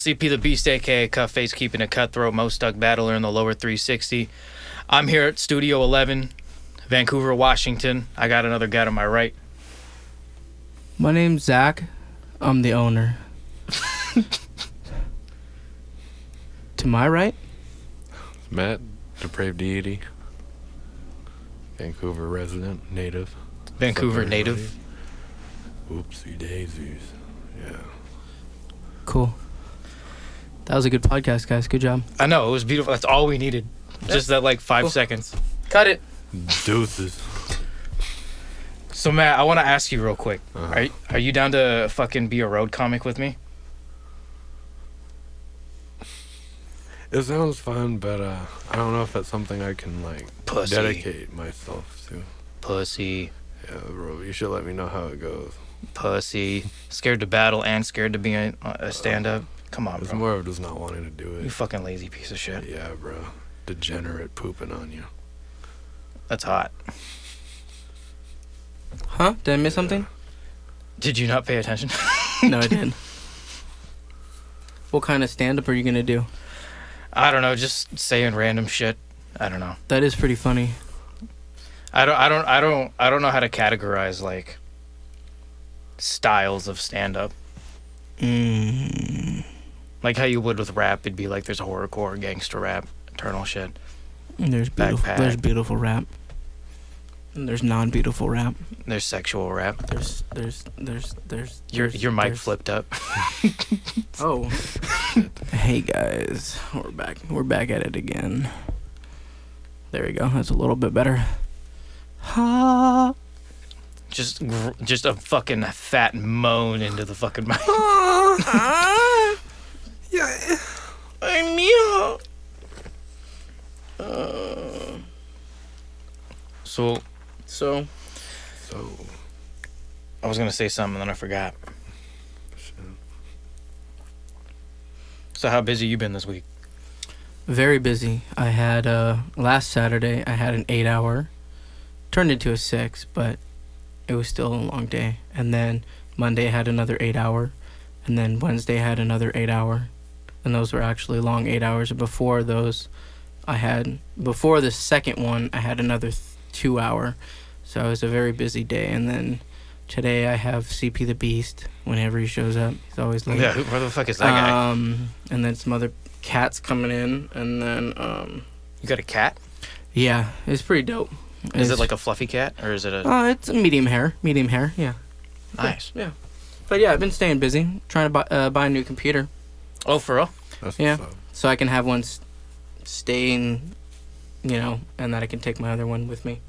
CP the Beast, aka Cutface, keeping a cutthroat, most stuck battler in the lower 360. I'm here at Studio 11, Vancouver, Washington. I got another guy to my right. My name's Zach. I'm the owner. To my right? Matt, depraved Deity. Vancouver resident, native. Vancouver native. Oopsie daisies. Yeah. Cool. That was a good podcast, guys. Good job. I know, it was beautiful. That's all we needed. Just that, like, 5 Cool. seconds. Cut it. Deuces. So, Matt, I want to ask you real quick. Uh-huh. Are you down to fucking be a road comic with me? It sounds fun, but I don't know if that's something I can, like, Pussy. dedicate myself to. Pussy. Yeah, bro, you should let me know how it goes. Pussy. Scared to battle and scared to be a stand-up. Come on, It's bro. more of just not wanting to do You it. fucking lazy piece of shit. Yeah, bro. Degenerate pooping on you. That's hot. Huh? Did I miss something? Did you not pay attention? No, I didn't. What kind of stand-up are you going to do? I don't know, just saying random shit. I don't know. That is pretty funny. I don't know how to categorize, like, styles of stand-up. Like how you would with rap. It'd be like there's horrorcore, gangster rap, eternal shit. There's Backpack. beautiful rap. And there's non-beautiful rap. There's sexual rap. Your mic there's- flipped up. Oh. Hey guys, we're back at it again. There we go. That's a little bit better. Ha. Just a fucking fat moan into the fucking mic. Yeah. I'm here. So So, I was gonna say something and then I forgot. shit. So how busy you been this week? Very busy. I had last Saturday I had an 8-hour, turned into a 6, but it was still a long day. And then Monday I had another 8-hour, and then Wednesday I had another 8-hour, and those were actually long 8 hours. And before those, before the second one I had another 2-hour, so it was a very busy day. And then today I have CP the Beast. Whenever he shows up, he's always late. Yeah, where the fuck is that guy? And then some other cats coming in, and then You got a cat? yeah, it's pretty dope. Is it like a fluffy cat or is it a It's a medium hair, yeah. nice? Yeah. But yeah, I've been staying busy trying to buy a new computer Oh, for real? That's Yeah. what's up. so I can have one staying, and that I can take my other one with me.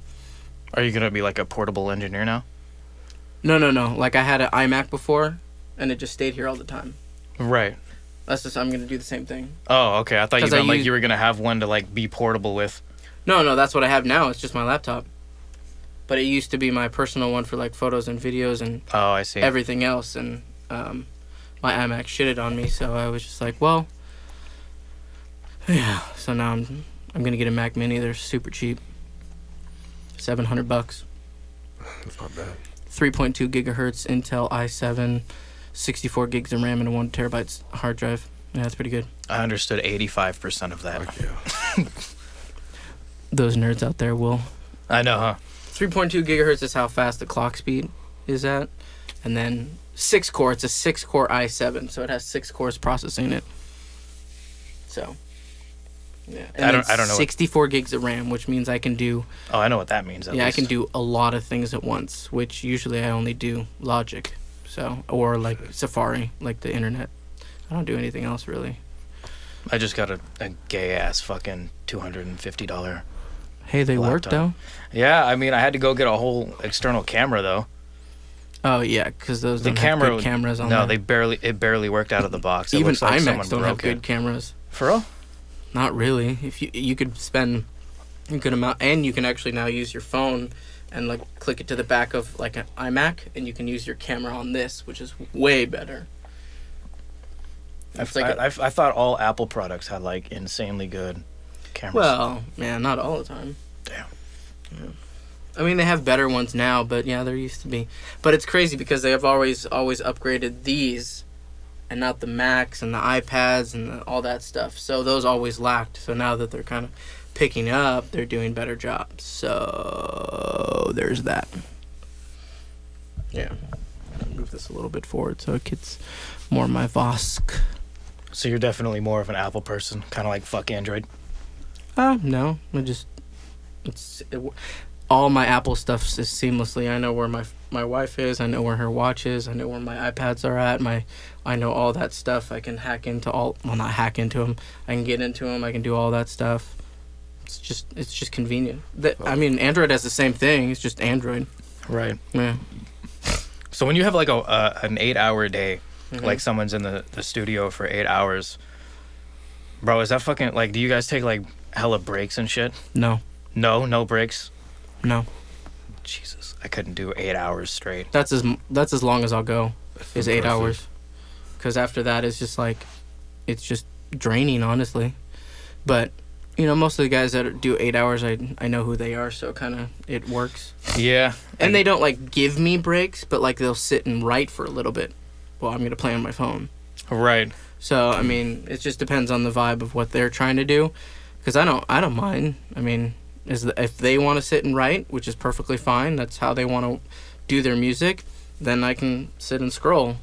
Are you gonna be like a portable engineer now? No. Like I had an iMac before, and it just stayed here all the time. Right. I'm gonna do the same thing. Oh, okay. I thought you 'Cause I meant like use- you were gonna have one to like be portable with. No, that's what I have now. It's just my laptop. But it used to be my personal one for like photos and videos and Oh, I see. everything else, and my iMac shitted on me, so I was just like, well, yeah. So now I'm gonna get a Mac Mini. They're super cheap, $700, That's not bad. 3.2 gigahertz Intel i7, 64 gigs of RAM, and a 1 terabyte hard drive. Yeah, that's pretty good. I understood 85% of that. Fuck yeah. Those nerds out there will. I know, huh? 3.2 gigahertz is how fast the clock speed is at, and then 6-core. It's a 6-core i7, so it has 6 cores processing it. So, yeah. And I then don't know what- 64 gigs of RAM, which means I can do. Oh, I know what that means. At I least. can do a lot of things at once, which usually I only do Logic, or like Safari, like the internet. I don't do anything else really. I just got a gay ass fucking $250. Hey, they work Laptop. though. Yeah, I mean, I had to go get a whole external camera though. Oh yeah, because those The don't camera, have good cameras on no, there. it barely worked out of the box. It Even looks like someone iMacs don't have broke good it. cameras. For real? Not really. If you could spend a good amount, and you can actually now use your phone and like click it to the back of like an iMac, and you can use your camera on this, which is way better. It's like I thought all Apple products had like insanely good cameras. well, man, not all the time. Damn. Yeah. I mean, they have better ones now, but yeah, there used to be. But it's crazy because they have always upgraded these and not the Macs and the iPads and all that stuff. So those always lacked. So now that they're kind of picking up, they're doing better jobs. So there's that. Yeah. Move this a little bit forward so it gets more my Vosk. So you're definitely more of an Apple person, kind of like fuck Android. No. All my Apple stuff is seamlessly. I know where my wife is. I know where her watch is. I know where my iPads are at. I know all that stuff. I can hack into not hack into them. I can get into them. I can do all that stuff. It's just convenient. I mean, Android has the same thing. It's just Android. Right. Yeah. So when you have like an 8-hour day, like someone's in the studio for 8 hours, bro, is that fucking like? Do you guys take like hella breaks and shit? No. No breaks. No. Jesus, I couldn't do 8 hours straight. That's as long as I'll go. Is 8 impressive. hours. Because after that, it's just like, it's just draining, honestly. But, most of the guys that do 8 hours, I know who they are, so kind of it works. Yeah. And they don't, like, give me breaks, but, like, they'll sit and write for a little bit while I'm going to play on my phone. Right. So, I mean, it just depends on the vibe of what they're trying to do. Because I don't mind. I mean, if they want to sit and write, which is perfectly fine, that's how they want to do their music, then I can sit and scroll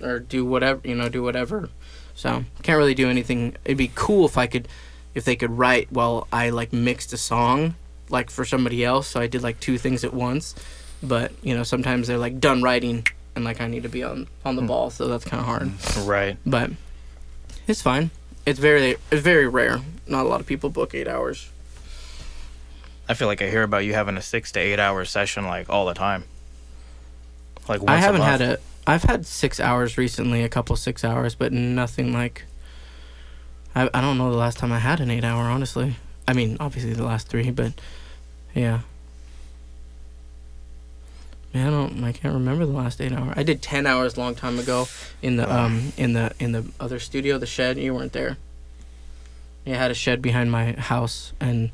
or do whatever. So, can't really do anything. It'd be cool if they could write while I, like, mixed a song, like, for somebody else. So I did, like, 2 things at once. But, sometimes they're, like, done writing and, like, I need to be on the ball, so that's kind of hard. Right. But it's fine. It's very rare. Not a lot of people book 8 hours. I feel like I hear about you having a 6 to 8 hour session like all the time. Like once I haven't a month. had I've had 6 hours recently, a couple 6 hours, but nothing like. I don't know the last time I had an 8 hour, honestly. I mean, obviously the last 3, but yeah. I can't remember the last 8 hour. I did 10 hours a long time ago in the in the other studio, the shed. You weren't there. Yeah, I had a shed behind my house, and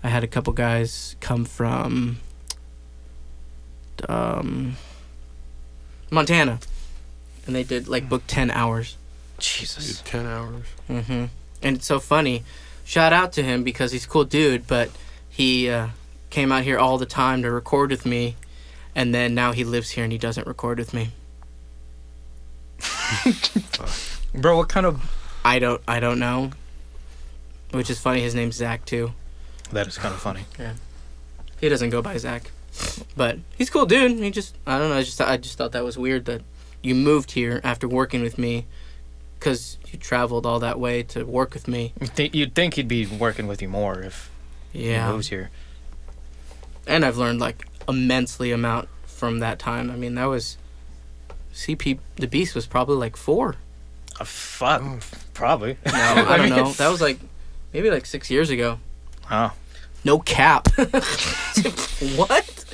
I had a couple guys come from Montana, and they did book 10 hours. Jesus. Dude, 10 hours. And it's so funny. Shout out to him because he's a cool dude, but he came out here all the time to record with me, and then now he lives here and he doesn't record with me. Bro, what kind of... I don't know. Which is funny. His name's Zach too. That is kind of funny. Yeah. He doesn't go by Zach, but he's a cool dude. I don't know. I just thought that was weird that you moved here after working with me, because you traveled all that way to work with me. You'd think he'd be working with you more if he moves here. And I've learned immensely amount from that time. I mean, that was CP. The Beast was probably 4. Fuck, probably. No, I don't know. That was maybe 6 years ago. Oh. No cap. What?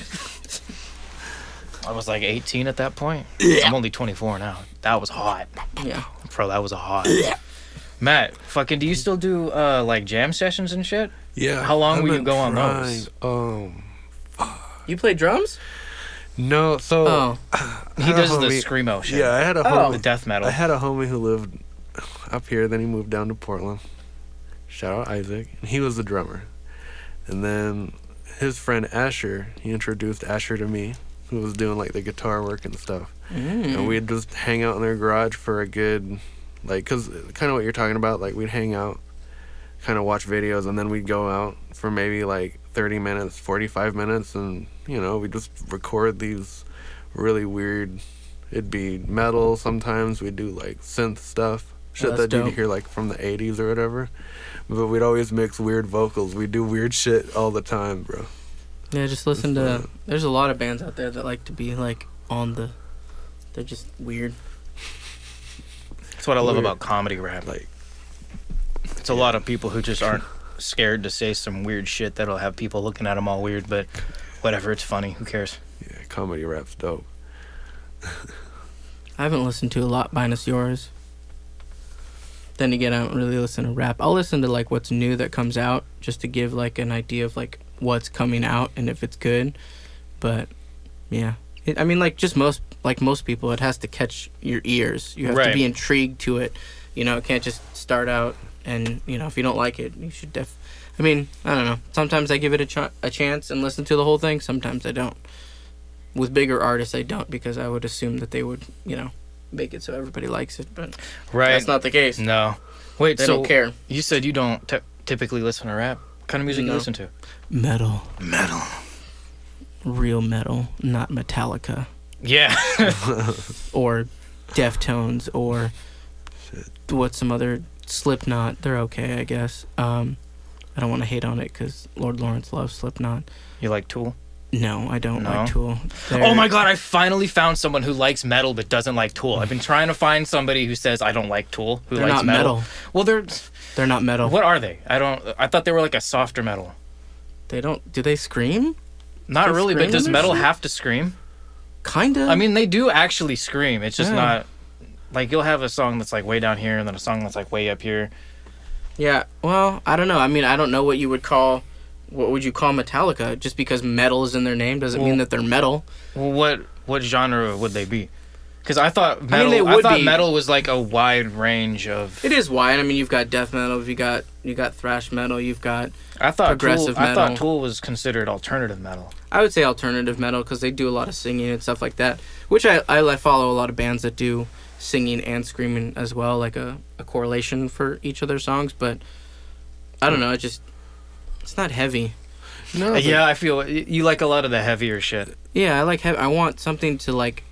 I was 18 at that point. Yeah. I'm only 24 now. That was hot. Yeah. Bro, that was a hot. Matt, fucking, do you still do jam sessions and shit? Yeah. How long I've will you been go on trying, those? You play drums? No, so Oh. He I had a does the homie- screamo shit. Yeah, I had a Oh. homie. The death metal. I had a homie who lived up here, then he moved down to Portland. Shout out Isaac. And he was the drummer. And then his friend Asher, he introduced Asher to me, who was doing the guitar work and stuff. And we'd just hang out in their garage for a good, because kind of what you're talking about, we'd hang out, kind of watch videos, and then we'd go out for maybe 30 minutes, 45 minutes, and, we'd just record these really weird, it'd be metal sometimes, we'd do synth stuff, shit that's that dope. you'd hear from the 80s or whatever. But we'd always mix weird vocals. We do weird shit all the time, bro. Yeah, just listen It's to. fun. There's a lot of bands out there that like to be on the. They're just weird. That's what I love Weird. about comedy rap. It's a lot of people who just aren't scared to say some weird shit that'll have people looking at them all weird, but whatever, it's funny. Who cares? Yeah, comedy rap's dope. I haven't listened to a lot minus yours. Then again, I don't really listen to rap. I'll listen to what's new that comes out just to give an idea of what's coming out and if it's good. But yeah, just most like most people, it has to catch your ears. You have to Right. be intrigued to it. You know, it can't just start out and, you know, if you don't like it, you should I mean, I don't know. Sometimes I give it a chance and listen to the whole thing. Sometimes I don't. With bigger artists, I don't, because I would assume that they would, you know, make it so everybody likes it. But Right. that's not the case. No. Wait, They so don't care. you said you don't typically listen to rap? What kind of music No. you listen to? Metal. Metal. Real metal, not Metallica. Yeah. Or Deftones, or what's some other... Slipknot. They're okay, I guess. I don't want to hate on it because Lord Lawrence loves Slipknot. You like Tool? No, I don't No? like Tool. Oh my god, I finally found someone who likes metal but doesn't like Tool. I've been trying to find somebody who says I don't like Tool, who They're likes not metal. Well, They're not metal. what are they? I thought they were like a softer metal. They don't... Do they scream? Not They really, but scream does in their metal shit? have to scream? Kinda. I mean, they do actually scream. It's just Yeah. not like you'll have a song that's like way down here and then a song that's like way up here. Yeah, well, I don't know. I mean, I don't know what you would call... What would you call Metallica? Just because metal is in their name doesn't mean that they're metal. Well, what genre would they be? Because I thought metal. I mean, they I would thought be- metal was like a wide range of. It is wide. I mean, you've got death metal, you got thrash metal, you've got... I thought progressive Tool, I thought metal. Tool was considered alternative metal. I would say alternative metal because they do a lot of singing and stuff like that, which I follow a lot of bands that do singing and screaming as well, like a correlation for each of their songs, but I don't know, it's not heavy. No, but Yeah, I feel you like a lot of the heavier shit. Yeah, I like I want something to, like,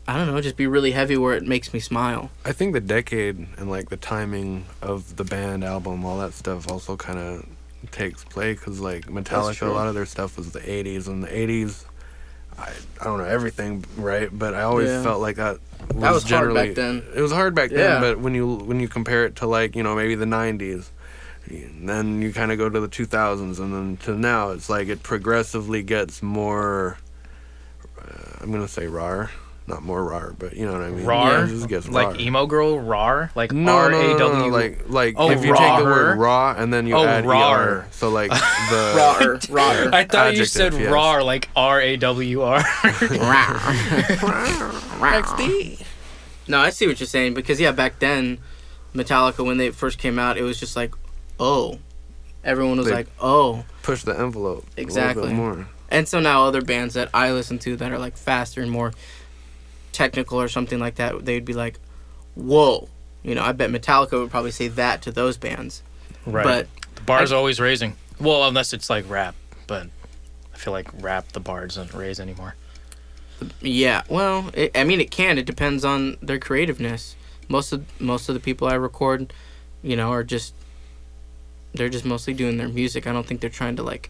I don't know, just be really heavy where it makes me smile. I think the decade and like the timing of the band album, all that stuff also kind of takes play because like Metallica, a true. lot of their stuff was the 80s, and the 80s, I don't know everything, right? But I always Yeah. felt like that was That was hard generally back then. It was hard back Yeah. then, but when you compare it to like, you know, maybe the 90s, and then you kind of go to the 2000s, and then to now, it's like it progressively gets more. I'm gonna say raw, not more raw, but you know what I mean. Raw, It just gets like raw. emo girl, raw, like No, R-A-W. like Oh, if you take the word rawer? raw and then you Oh, add rawer. ER, so like the Rawer. I thought you Adjective, said yes. raw, like R-A-W-R. No, I see what you're saying because yeah, back then, Metallica when they first came out, it was just like, oh, everyone was They- like, oh, push the envelope a Exactly. little bit more. and so now other bands that I listen to that are like faster and more technical or something like that, they'd be like, whoa, you know, I bet Metallica would probably say that to those bands, Right. but The bar's always raising. Well, unless it's like rap, but I feel like rap, the bar doesn't raise anymore. yeah, well, I mean, it can. It depends on their creativeness. Most of the people I record, you know, they're just mostly doing their music. I don't think they're trying to like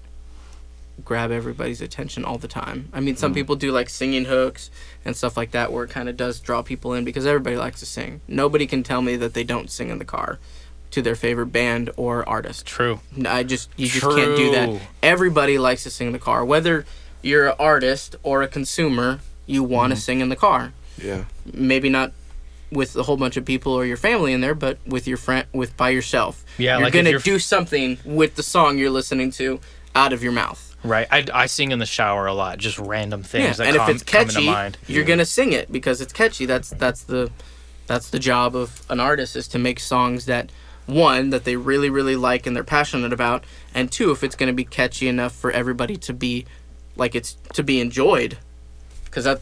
grab everybody's attention all the time. I mean, some people do like singing hooks and stuff like that, where it kind of does draw people in because everybody likes to sing. Nobody can tell me that they don't sing in the car to their favorite band or artist. True. You just can't do that. True. Everybody likes to sing in the car, whether you're an artist or a consumer. You want to sing in the car. Yeah, Maybe not with a whole bunch of people or your family in there, but with your friend, by yourself. Yeah, you're like if gonna you're- do something with the song you're listening to out of your mouth. Right. I sing in the shower a lot, just random things that and come, if it's come into catchy, mind. you're gonna sing it because it's catchy. That's the job of an artist, is to make songs that, one, that they really really like and they're passionate about, and two, if it's gonna be catchy enough for everybody to be like it's to be enjoyed. Because that's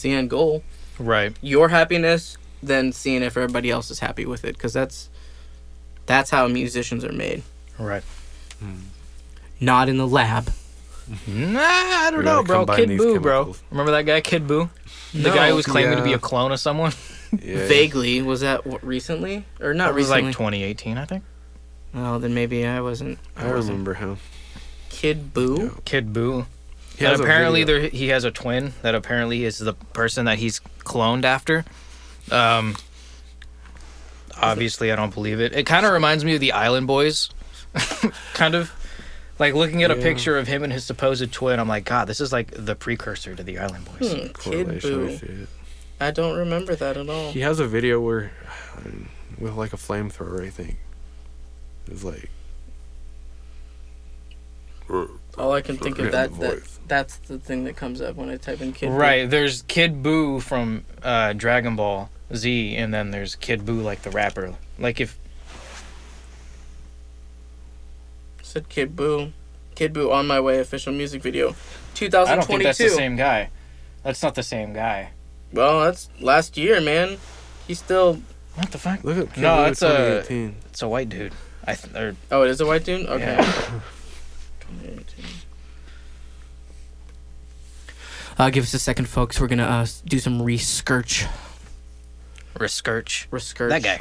the end goal. Right. Your happiness, then seeing if everybody else is happy with it. Because that's how musicians are made. Right. Not in the lab. Nah, I don't We know, gotta bro. combine Kid these Boo, bro. chemicals. Remember that guy, Kid Boo? The No. guy who was claiming to be Yeah. a clone of someone? yeah. Vaguely. Was that recently? Or not It was recently? like 2018, I think. Oh, then maybe I wasn't. I remember him. Kid Boo? Yeah. Kid Boo. He And has a apparently video. he has a twin that apparently is the person that he's cloned after. Obviously, I don't believe it. It kind of reminds me of the Island Boys. Kind of. Like, looking at a Yeah. picture of him and his supposed twin, I'm like, God, this is like the precursor to the Island Boys. Kid Correlation, I Boo. see it. I don't remember that at all. He has a video where, with like a flamethrower, I think. It's like, All I can think of Forget the that voice. that's the thing that comes up when I type in Kid Buu. Right. There's Kid Buu from Dragon Ball Z, and then there's Kid Buu, like the rapper. Like if Said Kid Buu. Kid Buu on my way official music video. 2022. I don't think that's the same guy. That's not the same guy. Well, that's last year, man. He's still. What the fuck? Look at Kid No, Buu it's a 2018. it's a white dude. Oh, it is a white dude. Okay. Yeah. 2018. Give us a second, folks. We're gonna do some research. Research. Research. That guy.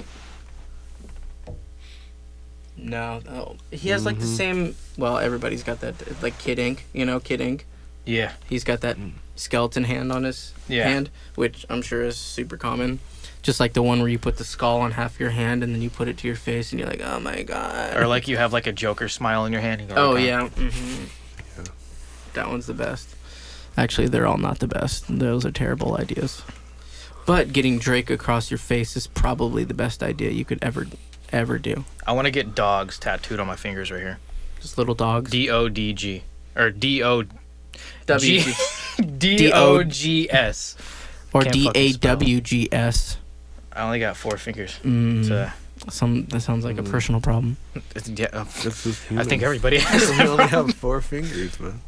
No, he has like the same. Well, everybody's got that, like Kid Ink. You know, Kid Ink. Yeah. He's got that skeleton hand on his hand, which I'm sure is super common. Just like the one where you put the skull on half your hand and then you put it to your face and you're like, oh my god. Or like you have like a Joker smile in your hand. And you go, Oh okay. yeah. Mm-hmm. Yeah. That one's the best. Actually, they're all not the best. Those are terrible ideas. But getting Drake across your face is probably the best idea you could ever do. I want to get dogs tattooed on my fingers right here. Just little dogs. DODG or DOWG. DOGS. Or Can't fucking spell. DAWGS. I only got 4 fingers. That sounds like a personal problem. Yeah. This is I think everybody has. we only have 4 fingers, man.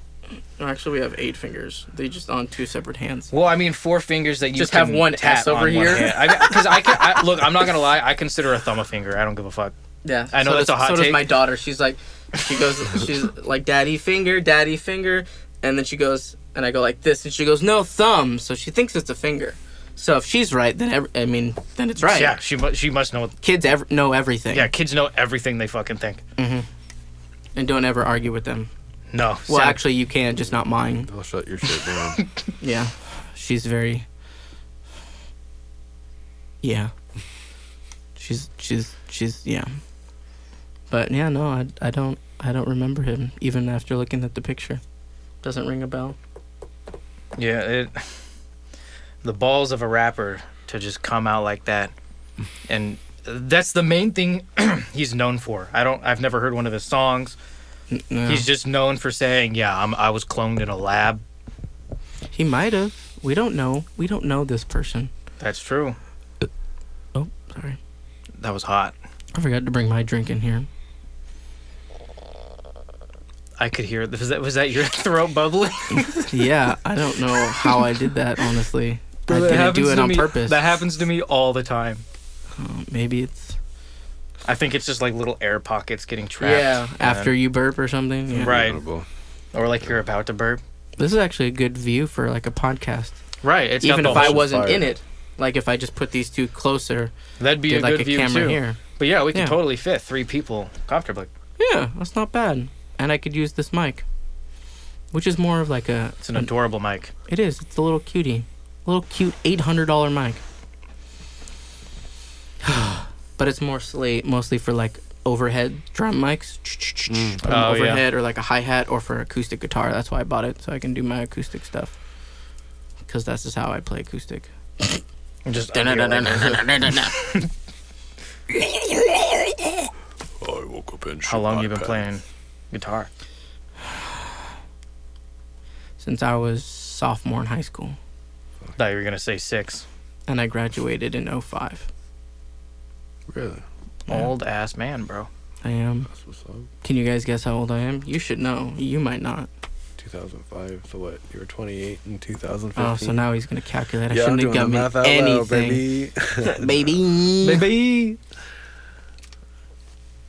Actually, we have 8 fingers. They just on 2 separate hands. Well, I mean, 4 fingers that you Just can have one tap S over on one here. hand. Because look, I'm not gonna lie. I consider a thumb a finger. I don't give a fuck. Yeah. I know that's a hot So take. does my daughter. She's like, daddy finger, and then she goes, and I go like this, and she goes, no, thumb. So she thinks it's a finger. So if she's right, then then it's right. Yeah, she must know. Kids know everything. Yeah, kids know everything they fucking think. And don't ever argue with them. No. Well, Sam- actually, you can, just not mine. I'll shut your shit down. Yeah. She's very. Yeah. She's yeah. But yeah, no, I don't remember him even after looking at the picture. Doesn't ring a bell. Yeah, the balls of a rapper to just come out like that, and that's the main thing he's known for. I've never heard one of his songs. No. He's just known for saying, "Yeah, I was cloned in a lab." He might have. We don't know. We don't know this person. That's true. Oh, sorry. That was hot. I forgot to bring my drink in here. I could hear. Was that your throat bubbling? Yeah, I don't know how I did that, honestly. Bro, I that didn't happens do it to on me- purpose. That happens to me all the time. Maybe it's I think it's just like little air pockets getting trapped. Yeah. after you burp or something. Yeah. Right. Incredible. Or like you're about to burp. This is actually a good view for like a podcast. Right. It's Even got if the I whole- wasn't fire. in it. Like if I just put these two closer, That'd be did a like good a view camera too. here. But yeah, we could Yeah. totally fit 3 people comfortably. Yeah, that's not bad. And I could use this mic, which is more of like a. It's an adorable mic. It is. It's a little cutie, a little cute $800 mic. But it's mostly for like overhead drum mics. Put 'em Oh, yeah. overhead or like a hi-hat or for acoustic guitar. That's why I bought it, so I can do my acoustic stuff. Because that's just how I play acoustic. Just I woke up and how long you been playing guitar? Since I was sophomore in high school. Thought you were gonna say 6. And I graduated in 05. Really? Yeah. Old ass man, bro. I am. That's what's up. Can you guys guess how old I am? You should know. You might not. 2005. So what? You were 28 in 2015. Oh, so now he's going to calculate. I Yeah, I'm shouldn't have doing the got math me out loud, anything. baby. Baby. Baby.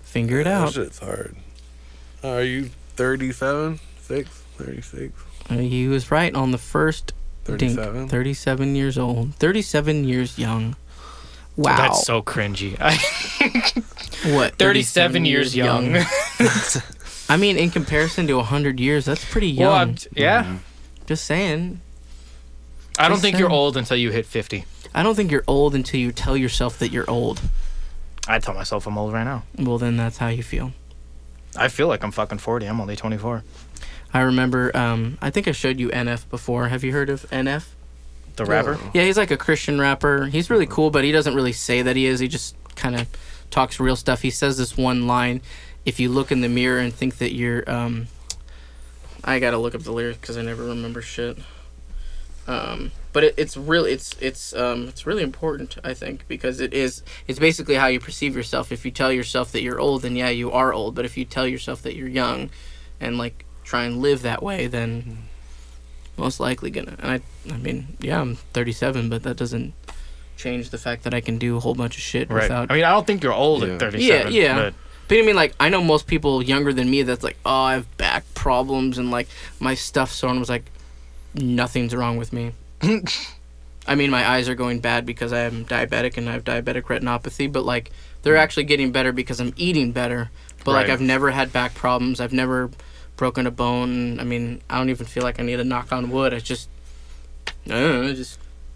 Figure it That out. shit's hard. Are you 37? 6? 36? He was right on the first dink. 37? 37 years old. 37 years young. Wow. That's so cringy. What? 37 years young. I mean, in comparison to 100 years, that's pretty young. Well, yeah. Just saying. I don't Just think you're saying. old until you hit 50. I don't think you're old until you tell yourself that you're old. I tell myself I'm old right now. Well, then that's how you feel. I feel like I'm fucking 40. I'm only 24. I remember, I think I showed you NF before. Have you heard of NF? The rapper? Yeah, he's like a Christian rapper. He's really cool, but he doesn't really say that he is. He just kind of talks real stuff. He says this one line, if you look in the mirror and think that you're, I gotta look up the lyrics because I never remember shit. But it's really important, I think, because it's basically how you perceive yourself. If you tell yourself that you're old, then yeah, you are old. But if you tell yourself that you're young, and like try and live that way, then most likely gonna. And I mean, yeah, I'm 37, but that doesn't change the fact that I can do a whole bunch of shit without. I mean, I don't think you're old at 37. Yeah. But I mean, like, I know most people younger than me that's like, oh, I have back problems and like my stuff's sore. And was like, nothing's wrong with me. I mean, my eyes are going bad because I am diabetic and I have diabetic retinopathy, but like they're actually getting better because I'm eating better. But like I've never had back problems. I've never broken a bone. I mean, I don't even feel like I need to knock on wood. I just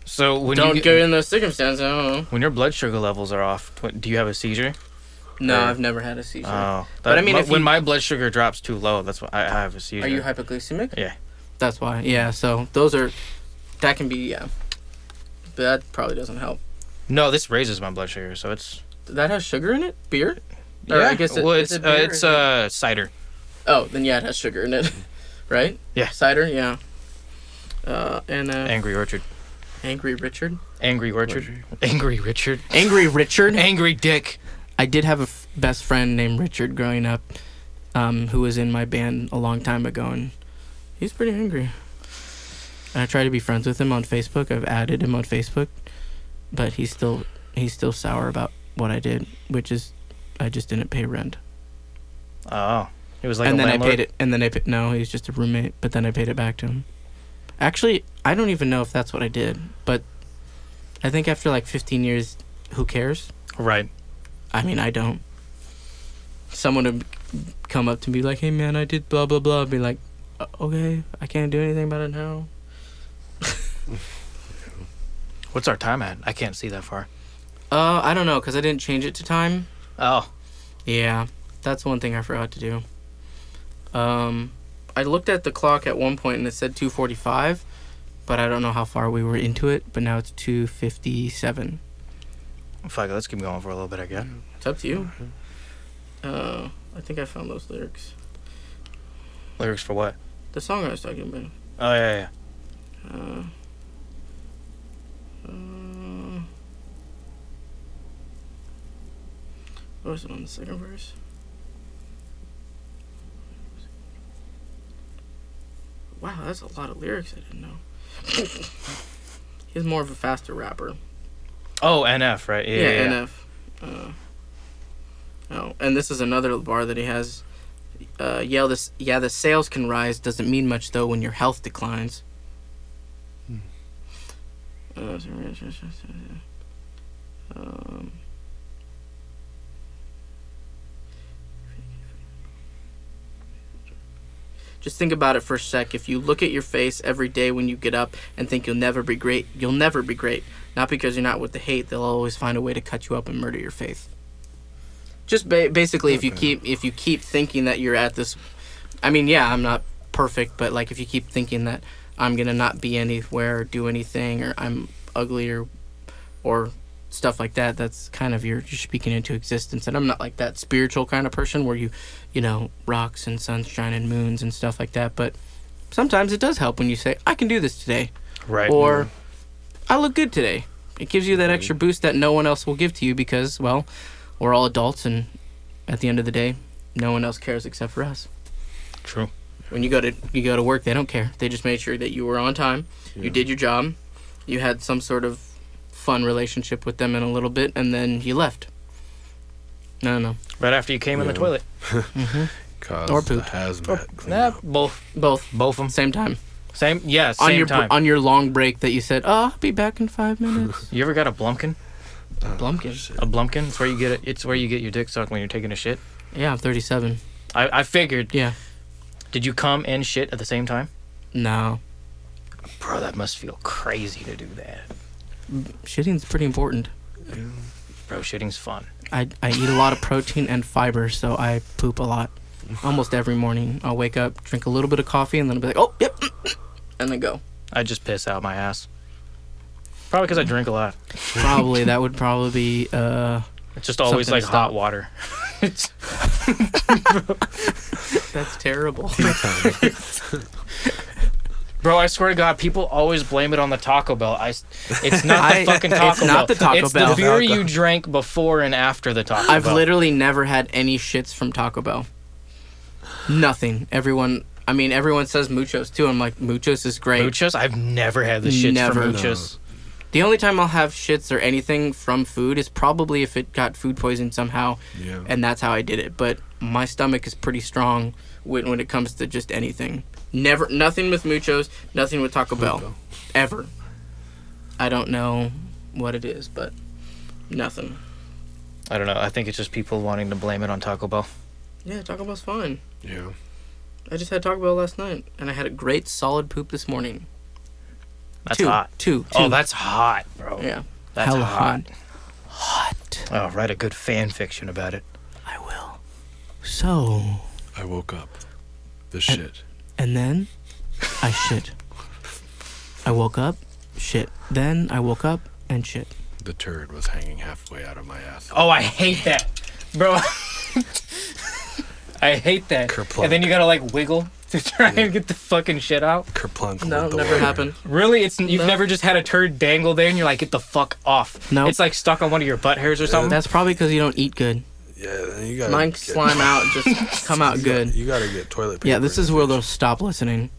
so when don't get in those circumstances. I don't know. When your blood sugar levels are off, do you have a seizure? No, I've never had a seizure. Oh, but I mean, when my blood sugar drops too low, that's why I have a seizure. Are you hypoglycemic? Yeah. That's why. Yeah. So that can be but that probably doesn't help. No, this raises my blood sugar, so it's. That has sugar in it? Beer? Yeah. Or I guess it's cider. Oh, then yeah, it has sugar in it, right? Yeah. Cider, yeah. Angry Orchard. Angry Richard. Angry Orchard. Angry Richard. Angry Richard. Angry Dick. I did have a best friend named Richard growing up, who was in my band a long time ago, and he's pretty angry. And I try to be friends with him on Facebook. I've added him on Facebook, but he's still sour about what I did, which is I just didn't pay rent. Oh, it was like. And a then landlord? I paid it. And then no, he was just a roommate. But then I paid it back to him. Actually, I don't even know if that's what I did, but I think after like 15 years, who cares? Right. I mean, I don't. Someone would come up to me like, hey man, I did blah blah blah. I'd be like, okay, I can't do anything about it now. What's our time at? I can't see that far. I don't know, because I didn't change it to time. Oh. Yeah, that's one thing I forgot to do. I looked at the clock at one point and it said 2:45, but I don't know how far we were into it, but now it's 2:57. Fuck it, let's keep going for a little bit, I guess. It's up to you. I think I found those lyrics. Lyrics for what? The song I was talking about. Oh, yeah. What was it on the second verse? Wow, that's a lot of lyrics I didn't know. He's more of a faster rapper. Oh, NF, right? Yeah. NF. Oh, and this is another bar that he has. The sales can rise. Doesn't mean much though when your health declines. Just think about it for a sec. If you look at your face every day when you get up and think you'll never be great, you'll never be great. Not because you're not with the hate. They'll always find a way to cut you up and murder your faith. Just basically, if you keep thinking that you're at this, I mean, yeah, I'm not perfect, but like if you keep thinking that I'm gonna not be anywhere, or do anything, or I'm ugly, or stuff like that, that's kind of you're speaking into existence. And I'm not like that spiritual kind of person where you know, rocks and sunshine and moons and stuff like that. But sometimes it does help when you say, I can do this today, Right. or I look good today. It gives you that extra boost that no one else will give to you because, well, we're all adults, and at the end of the day, no one else cares except for us. True. When you go to work, they don't care. They just made sure that you were on time, you did your job, you had some sort of fun relationship with them in a little bit, and then you left. No. Right after you came in the toilet. Cause Or poop. hazmat. Both of them. Same time. Same time. On your long break that you said, I'll be back in 5 minutes. You ever got a blumpkin? Blumpkin. Shit. A blumpkin? It's where you get it. It's where you get your dick sucked when you're taking a shit. Yeah, I'm 37. I figured. Yeah. Did you come and shit at the same time? No. Bro, that must feel crazy to do that. Shitting's pretty important. Bro, shitting's fun. I eat a lot of protein and fiber, so I poop a lot. Almost every morning. I'll wake up, drink a little bit of coffee, and then I'll be like, oh, yep, and then go. I just piss out my ass. Probably because I drink a lot. Probably. That would probably be, It's just always something like to hot stop. water. That's terrible. Bro, I swear to God, people always blame it on the Taco Bell. It's not the fucking Taco Bell. It's not the Taco It's Bell. the beer you drank before and after the Taco Bell. I've literally never had any shits from Taco Bell. Nothing. Everyone says Muchos too. I'm like, Muchos is great. Muchos? I've never had the shits from Muchos. The only time I'll have shits or anything from food is probably if it got food poisoned somehow, and that's how I did it. But my stomach is pretty strong when it comes to just anything. Nothing with Muchos, nothing with Taco Bell, ever. I don't know what it is, but nothing. I don't know. I think it's just people wanting to blame it on Taco Bell. Yeah, Taco Bell's fine. Yeah. I just had Taco Bell last night, and I had a great solid poop this morning. That's hot. Two. Oh, that's hot, bro. Yeah. That's hella hot. Hot. Oh, write a good fan fiction about it. I will. So. I woke up. The shit. And then I shit. I woke up, shit. Then I woke up and shit. The turd was hanging halfway out of my ass. Oh, I hate that. Bro. I hate that. Kerplunk. And then you gotta like wiggle to try and get the fucking shit out. Kerplunk. No, never happened. Really? You've never just had a turd dangle there and you're like, get the fuck off. No. It's like stuck on one of your butt hairs or something. That's probably because you don't eat good. Yeah, you gotta. Mine slime out, just come out good. You gotta get toilet paper. Yeah, this is where they'll stop listening.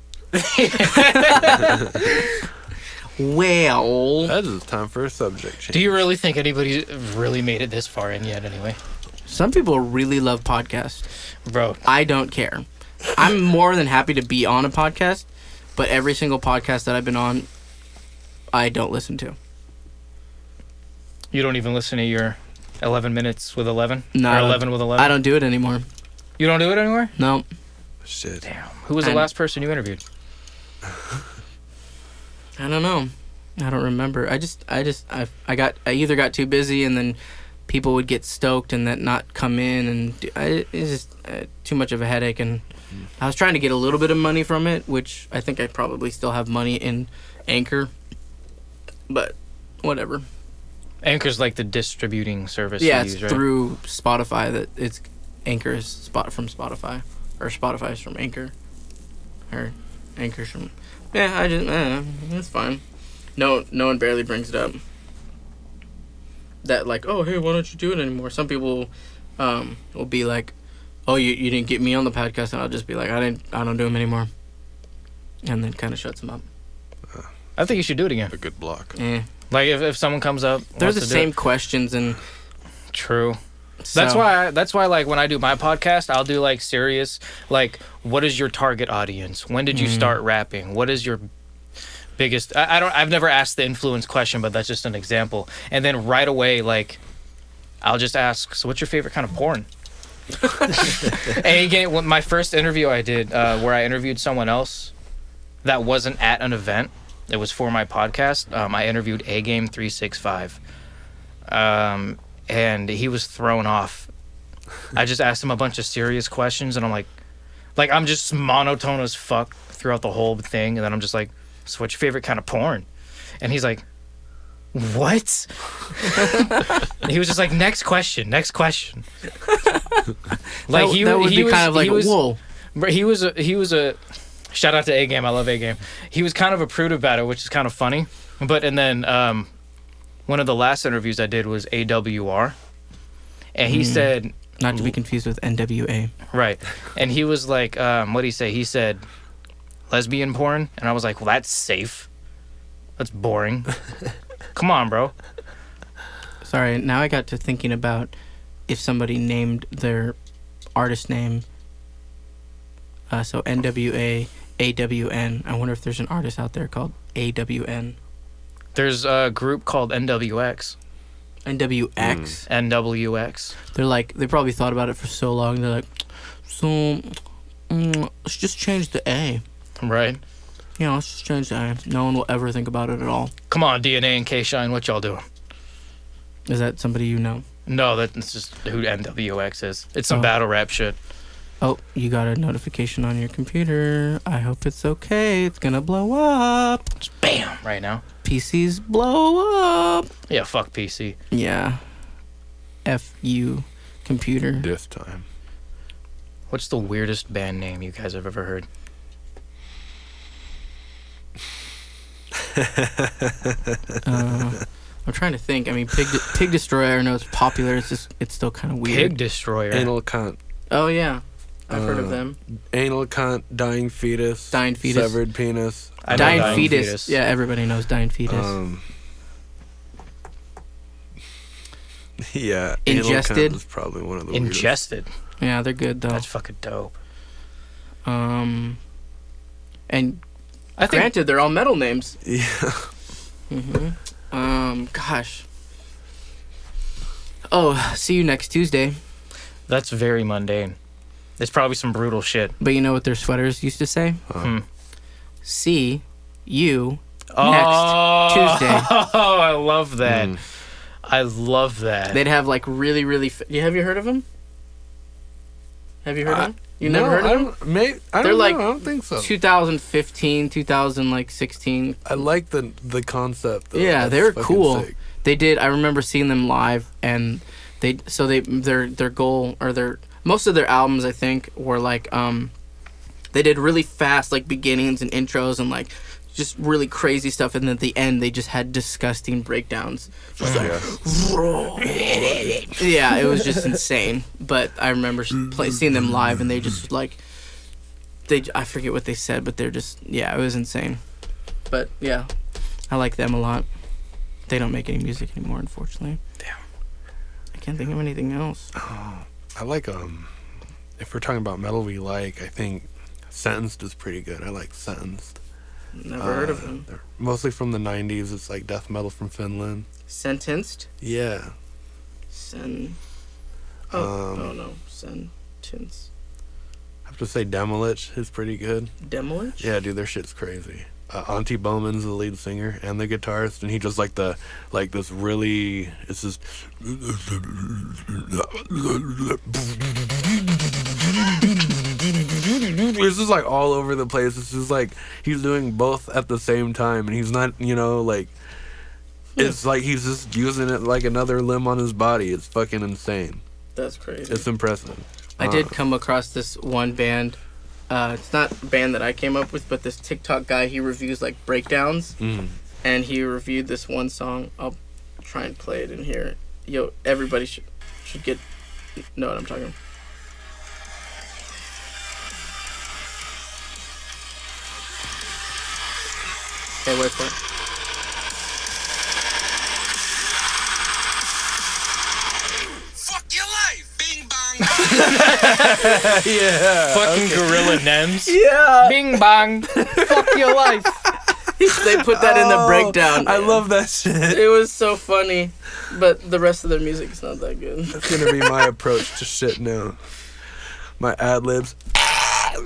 Well. That is time for a subject change. Do you really think anybody really made it this far in yet anyway? Some people really love podcasts. Bro. I don't care. I'm more than happy to be on a podcast, but every single podcast that I've been on, I don't listen to. You don't even listen to your 11 minutes with 11? No. Or 11 with 11? I don't do it anymore. You don't do it anymore? No. Shit. Damn. Who was the last person you interviewed? I don't know. I don't remember. I either got too busy and then people would get stoked and then not come in, and it's just too much of a headache. And I was trying to get a little bit of money from it, which I think I probably still have money in Anchor, but whatever. Anchor's like the distributing service Yeah, you it's use, right? through Spotify that it's Anchor is from Spotify, or Spotify's from Anchor, or Anchor's from. Yeah, it's fine. No one barely brings it up. That like, oh hey, why don't you do it anymore? Some people will be like, oh you didn't get me on the podcast, and I'll just be like, I don't do them anymore, and then kind of shuts them up. I think you should do it again. A good block. Yeah. Like if someone comes up, They're wants the to do same it. questions, and True. so, That's why like when I do my podcast, I'll do like serious, like what is your target audience? When did you start rapping? What is your biggest? I've never asked the influence question, but that's just an example. And then right away, like I'll just ask, so what's your favorite kind of porn? And again, my first interview I did, where I interviewed someone else that wasn't at an event. It was for my podcast. I interviewed A-Game 365. And he was thrown off. I just asked him a bunch of serious questions, and I'm like I'm just monotone as fuck throughout the whole thing, and then I'm just like, so what's your favorite kind of porn? And he's like, what? And he was just like, next question. Like that would be kind of like, whoa. He was a shout out to A-Game. I love A-Game. He was kind of a prude about it, which is kind of funny. But and then one of the last interviews I did was AWR, and he said, not to be confused with NWA. Right, and he was like, what did he say? He said, lesbian porn, and I was like, well, that's safe. That's boring. Come on, bro. Sorry, now I got to thinking about if somebody named their artist name. So NWA, AWN. I wonder if there's an artist out there called AWN. There's a group called NWX. NWX? NWX. They're like, they probably thought about it for so long. They're like, so let's just change the A. Right. Yeah, let's just change the A. No one will ever think about it at all. Come on, DNA and K-Shine, what y'all doing? Is that somebody you know? No, that's just who NWX is. It's some battle rap shit. Oh, you got a notification on your computer. I hope it's okay. It's gonna blow up. Just bam, right now. PCs blow up. Yeah, fuck PC. Yeah. F you, computer. This time. What's the weirdest band name you guys have ever heard? I'm trying to think. I mean, Pig Destroyer, I know it's popular. It's still kind of weird. Pig Destroyer. Anal cunt. Oh yeah, I've heard of them. Anal cunt, dying fetus, severed penis. I know Dying fetus. Yeah, everybody knows Dying Fetus. Yeah, Ingested. Anal cunt is probably one of the weirdest. Ingested. Yeah, they're good though. That's fucking dope. And I think granted, they're all metal names. Yeah. Gosh. Oh, see you next Tuesday. that's very mundane. It's probably some brutal shit. But you know what their sweaters used to say? See you Oh, Tuesday. Oh, I love that. I love that. They'd have like really, really. Have you heard of them? Have you heard of them? You never heard of them? I They're don't like know. I don't think so. 2015, 2016. I like the concept. Though. Yeah, That's they were fucking cool. sick. They did. I remember seeing them live, and their goal or their most of their albums I think were like they did really fast like beginnings and intros and like just really crazy stuff, and then at the end they just had disgusting breakdowns. Just yeah, it was just insane. But I remember seeing them live, and they just like I forget what they said, but they're just it was insane. But yeah, I like them a lot. They don't make any music anymore, unfortunately. Damn. I can't think of anything else. I like if we're talking about metal we like, I think Sentenced is pretty good. I like Sentenced. Never heard of them. They're mostly from the 90s. It's like death metal from Finland. Sentenced? Yeah. Oh no. Sentence. I have to say Demolich is pretty good. Demolich? Yeah, dude, their shit's crazy. Auntie Bowman's the lead singer and the guitarist, and he just this really, it's just it's just like all over the place. It's just like he's doing both at the same time, and he's not, it's like he's just using it like another limb on his body. It's fucking insane. That's crazy. It's impressive. I did come across this one band. It's not a band that I came up with, but this TikTok guy, he reviews like breakdowns, and he reviewed this one song. I'll try and play it in here. Yo, everybody should know what I'm talking about. Okay, wait for it. Fuck your life, bing bong. Yeah. Fucking Gorilla Nems. Yeah. Bing bong. Fuck your life. They put that in the breakdown. I love that shit. It was so funny, but the rest of their music is not that good. That's gonna be my approach to shit now. My Adlibs.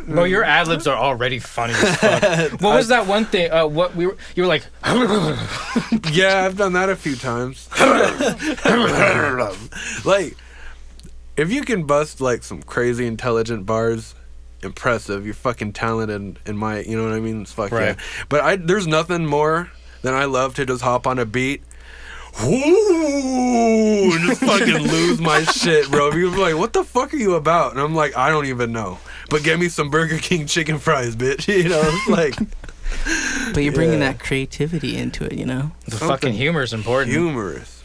Bro, your ad-libs are already funny as fuck. What was that one thing? You were like, Yeah, I've done that a few times. Like, if you can bust like some crazy intelligent bars, impressive. You're fucking talented in my, you know what I mean? It's fuck Right. yeah. But there's nothing more than I love to just hop on a beat. Ooh, and just fucking lose my shit, bro. You're like, what the fuck are you about? And I'm like, I don't even know. But get me some Burger King chicken fries, bitch. You know, it's like. But you're bringing that creativity into it, you know? the fucking humor is important. Humorous.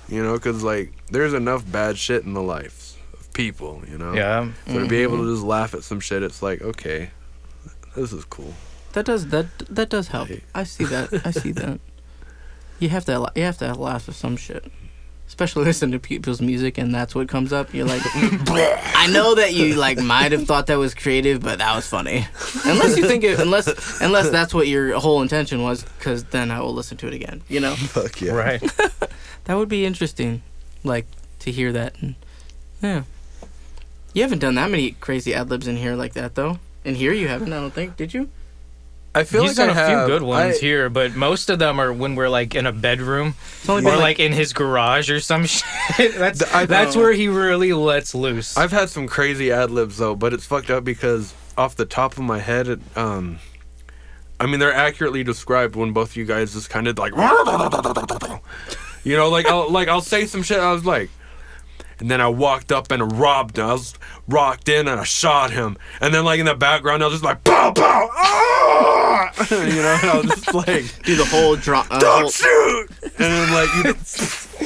You know, because, like, there's enough bad shit in the lives of people, you know? Yeah. So to be able to just laugh at some shit, it's like, okay, this is cool. That does help. I see that. You have to laugh at some shit. Especially listen to people's music and that's what comes up. You're like, I know that you like might have thought that was creative, but that was funny. Unless you think unless that's what your whole intention was, because then I will listen to it again. You know? Fuck yeah. Right. That would be interesting, like to hear that. And, yeah. You haven't done that many crazy ad-libs in here like that though. In here you haven't, I don't think. Did you? I feel He's like done I a have. few good ones here, but most of them are when we're like in a bedroom It's only or been like in his garage or some shit. That's where he really lets loose. I've had some crazy ad-libs though, but it's fucked up because off the top of my head, I mean, they're accurately described when both you guys just kind of like, you know, like I'll say some shit. I was like, And then I walked up and robbed him. I was rocked in and I shot him. And then like in the background, I was just like, pow, pow, ah! You know, and I was just like, Do the whole don't shoot! And then like,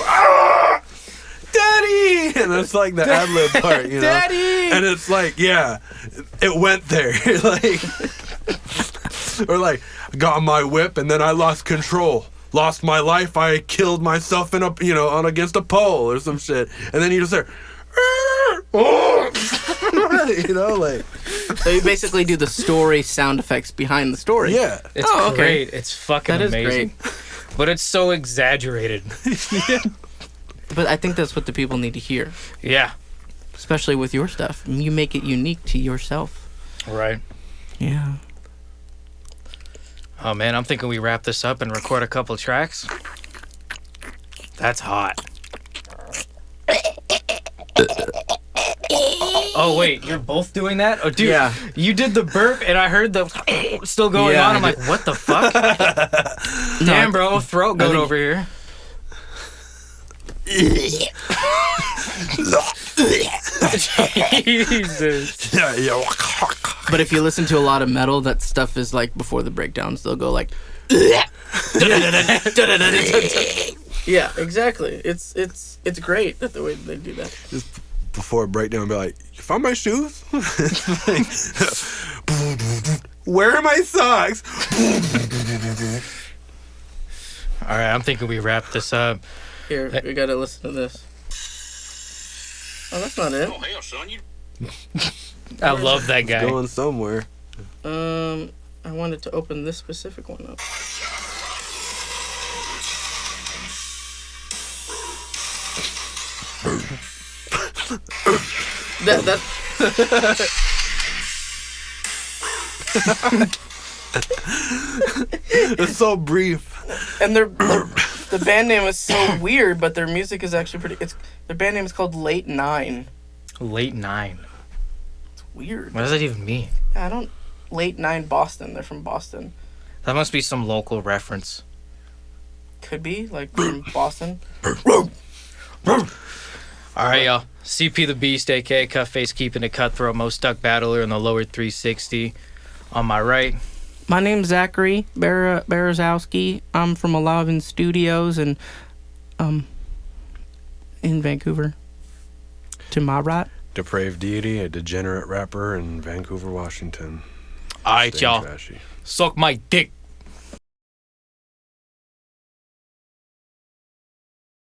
ah! Daddy! And it's like the ad-lib part, you know? Daddy! And it's like, yeah, it went there. Like, or like, I got my whip and then I lost control. Lost my life. I killed myself in a, you know, on against a pole or some shit. And then you just hear, you know, like. So you basically do the story sound effects behind the story. Yeah. It's great. It's fucking That is amazing. But it's so exaggerated. But I think that's what the people need to hear, Yeah. especially with your stuff. You make it unique to yourself. Right. Yeah. Oh man, I'm thinking we wrap this up and record a couple tracks. That's hot. Oh wait, you're both doing that? Oh dude, Yeah. You did the burp and I heard the still going Yeah, on. I'm like, what the fuck? Damn, bro, throat goat think- over here. Jesus. Yeah. But if you listen to a lot of metal, that stuff is like before the breakdowns. They'll go like. Yeah, exactly. It's great the way they do that. Just before a breakdown, be like, you found my shoes? Where are my socks? All right, I'm thinking we wrap this up. Here, we gotta listen to this. Oh, that's not it. Oh, hell, son, you I love that guy. Going somewhere. I wanted to open this specific one up. that It's so brief. and the band name is so weird, but their music is actually pretty. Their band name is called Late Nine. Late 9. Weird. What does that even mean? I don't. Late Nine Boston. They're from Boston. That must be some local reference. Could be like from Boston. All right, y'all. CP the Beast, aka Cutface, keeping it cutthroat, most stuck battler in the lower 360. On my right, My name's Zachary Berezowski. I'm from Elevin Studios and in Vancouver. To my right. Depraved Deity, a degenerate rapper in Vancouver, Washington. all right, Staying y'all. trashy. Suck my dick.